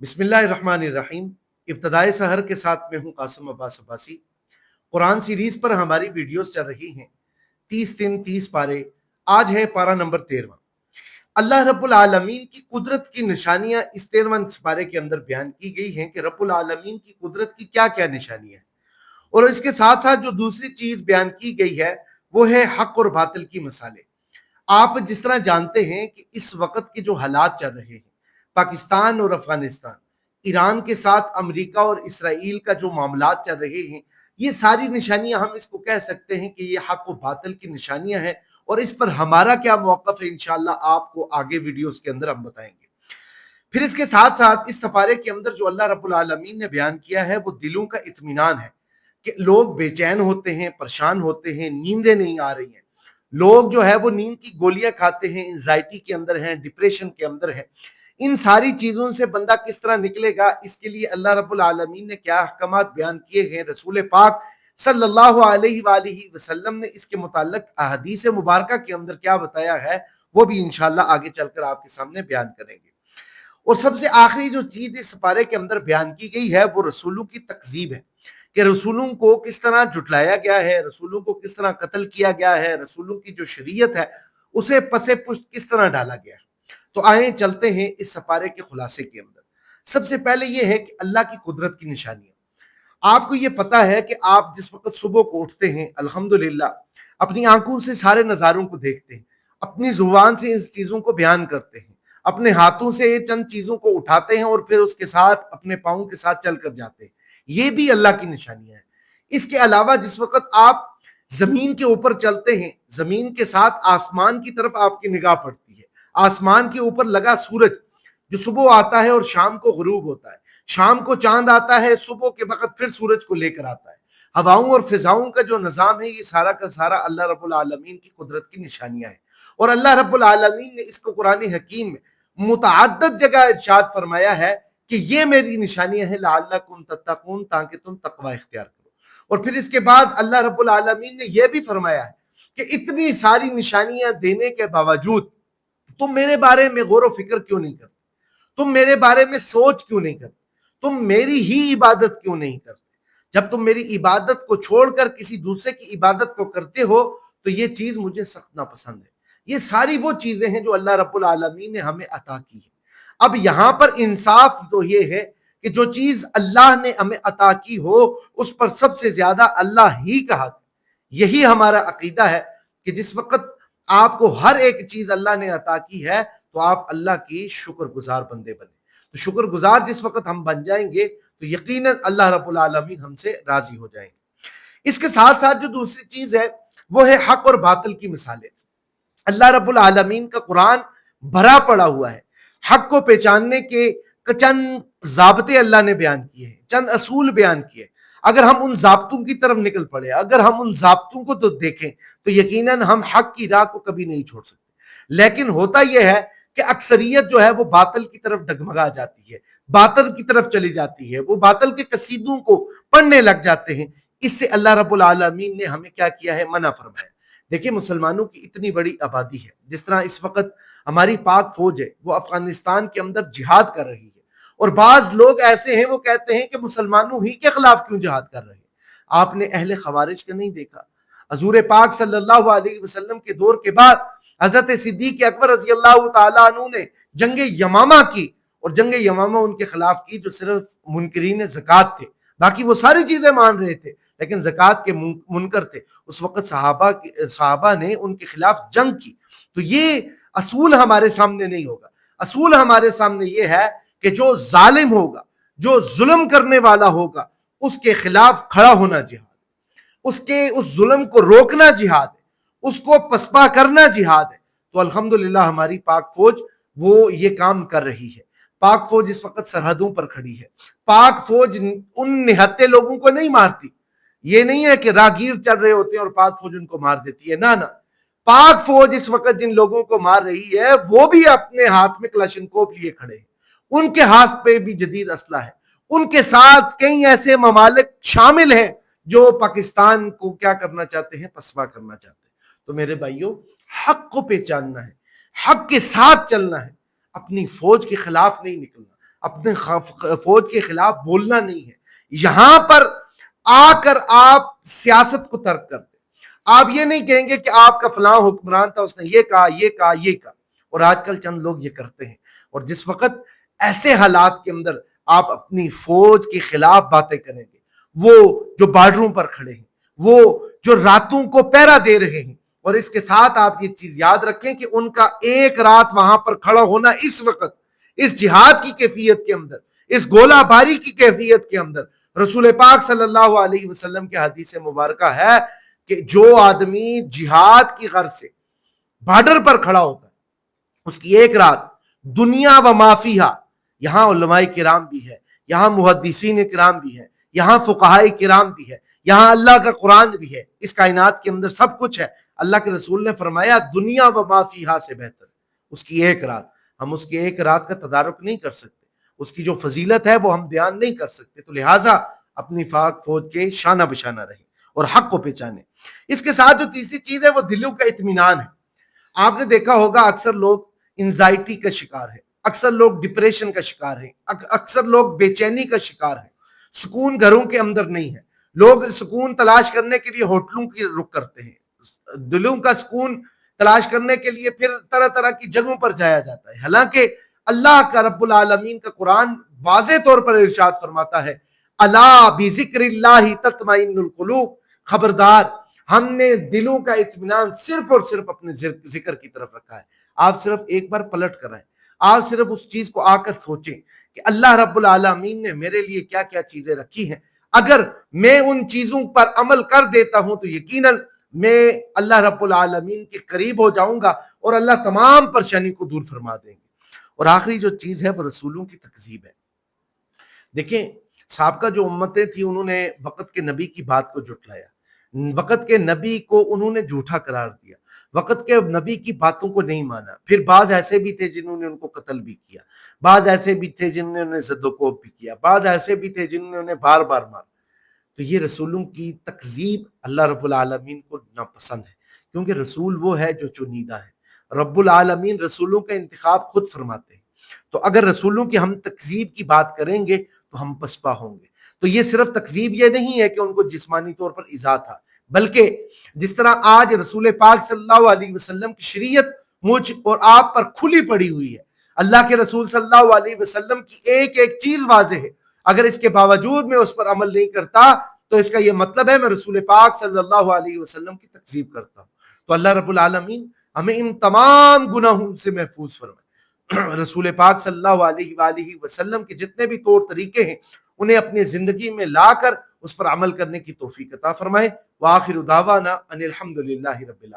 बिस्मिल्लाहिर्रहमानिर्रहीम। इब्तदाए सहर के साथ में हूँ कासिम अब्बास अब्बासी। कुरान सीरीज पर हमारी वीडियोस चल रही हैं। 30 दिन 30 पारे। आज है पारा नंबर 13। अल्लाह रब्बुल आलमीन की कुदरत की निशानियां इस 13वें पारे के अंदर बयान की गई हैं कि रब्बुल आलमीन की कुदरत की क्या क्या निशानियां हैं। और इसके साथ साथ जो दूसरी चीज बयान की गई है वो है हक और बातिल की मिसालें। आप जिस तरह जानते हैं कि इस वक्त के जो हालात चल रहे हैं, पाकिस्तान और अफगानिस्तान, ईरान के साथ अमेरिका और इसराइल का जो मामलात चल रहे हैं, ये सारी निशानियां हम इसको कह सकते हैं कि ये हक और बातिल की निशानियां हैं। और इस पर हमारा क्या मौकफ है इंशाअल्लाह आपको आगे वीडियोस के अंदर हम बताएंगे। फिर इसके साथ साथ इस सपारे के अंदर जो अल्लाह रब्बुल आलमीन ने बयान किया है वो दिलों का इत्मीनान है कि लोग बेचैन होते हैं, परेशान होते हैं, नींदें नहीं आ रही हैं, लोग जो है वो नींद की गोलियां खाते हैं, एंजाइटी के अंदर हैं, डिप्रेशन के अंदर है। इन सारी चीजों से बंदा किस तरह निकलेगा, इसके लिए अल्लाह रब्बुल आलमीन ने क्या अहकामात बयान किए हैं, रसूल पाक सल्लल्लाहु अलैहि वसल्लम ने इसके मुताल्लिक अहदीस मुबारका के अंदर क्या बताया है, वो भी इंशाअल्लाह आगे चलकर आपके सामने बयान करेंगे। और सबसे आखिरी जो चीज इस पारे के अंदर बयान की गई है वो रसूलों की तकजीब है कि रसूलों को किस तरह जुटलाया गया है, रसूलों को किस तरह कत्ल किया गया है, रसूलों की जो शरीयत है उसे पसे पुष्ट किस तरह डाला गया है। तो आए चलते हैं इस सपारे के खुलासे के अंदर। सबसे पहले यह है कि अल्लाह की कुदरत की निशानियां। आपको यह पता है कि आप जिस वक्त सुबह को उठते हैं, अल्हम्दुलिल्लाह अपनी आंखों से सारे नजारों को देखते हैं, अपनी जुबान से इन चीजों को बयान करते हैं, अपने हाथों से चंद चीजों को उठाते हैं और फिर उसके साथ अपने पाँव के साथ चलकर जाते हैं। ये भी अल्लाह की निशानियां हैं। इसके अलावा जिस वक्त आप जमीन के ऊपर चलते हैं, जमीन के साथ आसमान की तरफ आपकी निगाह पड़ती है, आसमान के ऊपर लगा सूरज जो सुबह आता है और शाम को गुरूब होता है, शाम को चांद आता है, सुबह के वक्त फिर सूरज को लेकर आता है। हवाओं और फिजाओं का जो निजाम है ये सारा का सारा अल्लाह रब्बुल आलमीन की कुदरत की निशानियां हैं। और अल्लाह रब्बुल आलमीन ने इसको कुरान हकीम में मुतअद्दिद जगह इरशाद फरमाया है कि ये मेरी निशानियां हैं लअल्लकुम तत्तकून, ताकि तुम तकवा इख्तियार करो। और फिर इसके बाद अल्लाह रब्बुल आलमीन ने यह भी फरमाया है कि इतनी सारी निशानियां देने के बावजूद तुम मेरे बारे में गौर व फिक्र क्यों नहीं करते, तुम मेरे बारे में सोच क्यों नहीं करते, तुम मेरी ही इबादत क्यों नहीं करते। जब तुम मेरी इबादत को छोड़कर किसी दूसरे की इबादत को करते हो तो ये चीज मुझे सख्त नापसंद है। ये सारी वो चीजें हैं जो अल्लाह रब्बुल आलमीन ने हमें अता की है। अब यहां पर इंसाफ तो ये है कि जो चीज अल्लाह ने हमें अता की हो उस पर सबसे ज्यादा अल्लाह ही का हक। यही हमारा अकीदा है कि जिस वक्त आपको हर एक चीज अल्लाह ने अता की है तो आप अल्लाह की शुक्रगुजार बंदे बने। तो शुक्रगुजार जिस वक्त हम बन जाएंगे तो यकीनन अल्लाह रब्बुल आलमीन हमसे राजी हो जाएंगे। इसके साथ साथ जो दूसरी चीज है वो है हक और बातिल की मिसालें। अल्लाह रब्बुल आलमीन का कुरान भरा पड़ा हुआ है। हक को पहचानने के चंद जाब्ते अल्लाह ने बयान किए हैं, चंद असूल बयान किए। अगर हम उन जाब्तों की तरफ निकल पड़े, अगर हम उन जाब्तों को तो देखें तो यकीनन हम हक की राह को कभी नहीं छोड़ सकते। लेकिन होता यह है कि अक्सरियत जो है वो बातिल की तरफ डगमगा जाती है, बातिल की तरफ चली जाती है, वो बातिल के कसीदों को पढ़ने लग जाते हैं। इससे अल्लाह रब्बुल आलमीन ने हमें क्या किया है, मना फरमाया। देखिए मुसलमानों की इतनी बड़ी आबादी है, जिस तरह इस वक्त हमारी पाक फौज है वो अफगानिस्तान के अंदर जिहाद कर रही है। और बाज लोग ऐसे हैं वो कहते हैं कि मुसलमानों ही के खिलाफ क्यों जिहाद कर रहे हैं। आपने अहले खवारिज का नहीं देखा। हजूर पाक सल्लल्लाहु अलैहि वसल्लम के दौर के बाद हजरत सिद्दीक अकबर रज़ी अल्लाह तआला अन्हु ने जंग यमामा की, और जंग यमामा उनके खिलाफ की जो सिर्फ मुनकरीन ज़कात थे, बाकी वो सारी चीजें मान रहे थे लेकिन ज़कात के मुनकर थे। उस वक्त सहाबा ने उनके खिलाफ जंग की। तो ये असूल हमारे सामने नहीं होगा। असूल हमारे सामने ये है कि जो जालिम होगा, जो जुल्म करने वाला होगा, उसके खिलाफ खड़ा होना जिहाद, उसके उस जुल्म को रोकना जिहाद है, उसको पसपा करना जिहाद है। तो अल्हम्दुलिल्लाह हमारी पाक फौज वो ये काम कर रही है। पाक फौज इस वक्त सरहदों पर खड़ी है। पाक फौज उन निहत्ते लोगों को नहीं मारती। ये नहीं है कि रागीर चल रहे होते हैं और पाक फौज उनको मार देती है, ना ना। पाक फौज इस वक्त जिन लोगों को मार रही है वो भी अपने हाथ में क्लाशनकोव लिए खड़े हैं, उनके हाथ पे भी जदीद असला है, उनके साथ कई ऐसे ममालिक शामिल हैं जो पाकिस्तान को क्या करना चाहते हैं, पसवा करना चाहते हैं। तो मेरे भाइयों, हक को पहचानना है, हक के साथ चलना है, अपनी फौज के खिलाफ नहीं निकलना। اپنے فوج کے خلاف بولنا نہیں ہے. یہاں پر آ کر آپ سیاست کو ترک کر دیں. آپ یہ نہیں کہیں گے کہ آپ کا فلاں حکمران تھا، اس نے یہ کہا یہ کہا یہ کہا. اور آج کل چند لوگ یہ کرتے ہیں. اور جس وقت ایسے حالات کے اندر آپ اپنی فوج کے خلاف باتیں کریں گے، وہ جو بارڈروں پر کھڑے ہیں، وہ جو راتوں کو پہرا دے رہے ہیں، اور اس کے ساتھ آپ یہ چیز یاد رکھیں کہ ان کا ایک رات وہاں پر کھڑا ہونا اس وقت، اس جہاد کی کیفیت کے اندر، اس گولہ باری کی کیفیت کے اندر، رسول پاک صلی اللہ علیہ وسلم کے حدیث مبارکہ ہے کہ جو آدمی جہاد کی غرض سے بارڈر پر کھڑا ہوتا ہے، اس کی ایک رات دنیا و ما فیہا، یہاں علماء کرام بھی ہے، یہاں محدثین کرام بھی ہے، یہاں فقہاء کرام بھی ہے، یہاں اللہ کا قرآن بھی ہے، اس کائنات کے اندر سب کچھ ہے. اللہ کے رسول نے فرمایا دنیا و ما فیہا سے بہتر اس کی ایک رات. ہم اس کی ایک رات کا تدارک نہیں کر سکتے، اس کی جو فضیلت ہے وہ ہم بیان نہیں کر سکتے. تو لہٰذا اپنی پاک فوج کے شانہ بشانہ رہیں اور حق کو پہچانے. اس کے ساتھ جو تیسری چیز ہے وہ دلوں کا اطمینان ہے. آپ نے دیکھا ہوگا اکثر لوگ انزائٹی کا شکار ہیں، اکثر لوگ ڈپریشن کا شکار ہیں، اکثر لوگ بے چینی کا شکار ہیں. سکون گھروں کے اندر نہیں ہے. لوگ سکون تلاش کرنے کے لیے ہوٹلوں کی رخ کرتے ہیں. دلوں کا سکون تلاش کرنے کے لیے پھر طرح طرح کی جگہوں پر جایا جاتا ہے. حالانکہ اللہ کا رب العالمین کا قرآن واضح طور پر ارشاد فرماتا ہے الا بذکر اللہ تطمئن القلوب، خبردار ہم نے دلوں کا اطمینان صرف اور صرف اپنے ذکر کی طرف رکھا ہے. آپ صرف ایک بار پلٹ کر آئیں، آپ صرف اس چیز کو آ کر سوچیں کہ اللہ رب العالمین نے میرے لیے کیا کیا چیزیں رکھی ہیں. اگر میں ان چیزوں پر عمل کر دیتا ہوں تو یقیناً میں اللہ رب العالمین کے قریب ہو جاؤں گا اور اللہ تمام پریشانی کو دور فرما دیں گے. اور آخری جو چیز ہے وہ رسولوں کی تکذیب ہے. دیکھیں سابقہ جو امتیں تھیں انہوں نے وقت کے نبی کی بات کو جھٹلایا، وقت کے نبی کو انہوں نے جھوٹا قرار دیا، وقت کے نبی کی باتوں کو نہیں مانا. پھر بعض ایسے بھی تھے جنہوں نے ان کو قتل بھی کیا، بعض ایسے بھی تھے جنہوں نے انہیں زد و کوب بھی کیا، بعض ایسے بھی تھے جنہوں نے انہیں بار بار مارا. تو یہ رسولوں کی تکذیب اللہ رب العالمین کو ناپسند ہے، کیونکہ رسول وہ ہے جو چنیدہ ہے. رب العالمین رسولوں کا انتخاب خود فرماتے ہیں. تو اگر رسولوں کی ہم تکذیب کی بات کریں گے تو ہم پسپا ہوں گے. تو یہ صرف تکذیب یہ نہیں ہے کہ ان کو جسمانی طور پر ایذا تھا، بلکہ جس طرح آج رسول پاک صلی اللہ علیہ وسلم کی شریعت مجھ اور آپ پر کھلی پڑی ہوئی ہے. اللہ کے رسول صلی اللہ علیہ وسلم کی ایک ایک چیز واضح ہے. اگر اس کے باوجود میں اس پر عمل نہیں کرتا تو اس کا یہ مطلب ہے میں رسول پاک صلی اللہ علیہ وسلم کی تکذیب کرتا ہوں. تو اللہ رب العالمین ہمیں ان تمام گناہوں سے محفوظ فرمائے. رسول پاک صلی اللہ علیہ وآلہ وسلم کے جتنے بھی طور طریقے ہیں انہیں اپنی زندگی میں لا کر اس پر عمل کرنے کی توفیق عطا فرمائے. وآخر دعوانا ان الحمد للہ رب العالمین.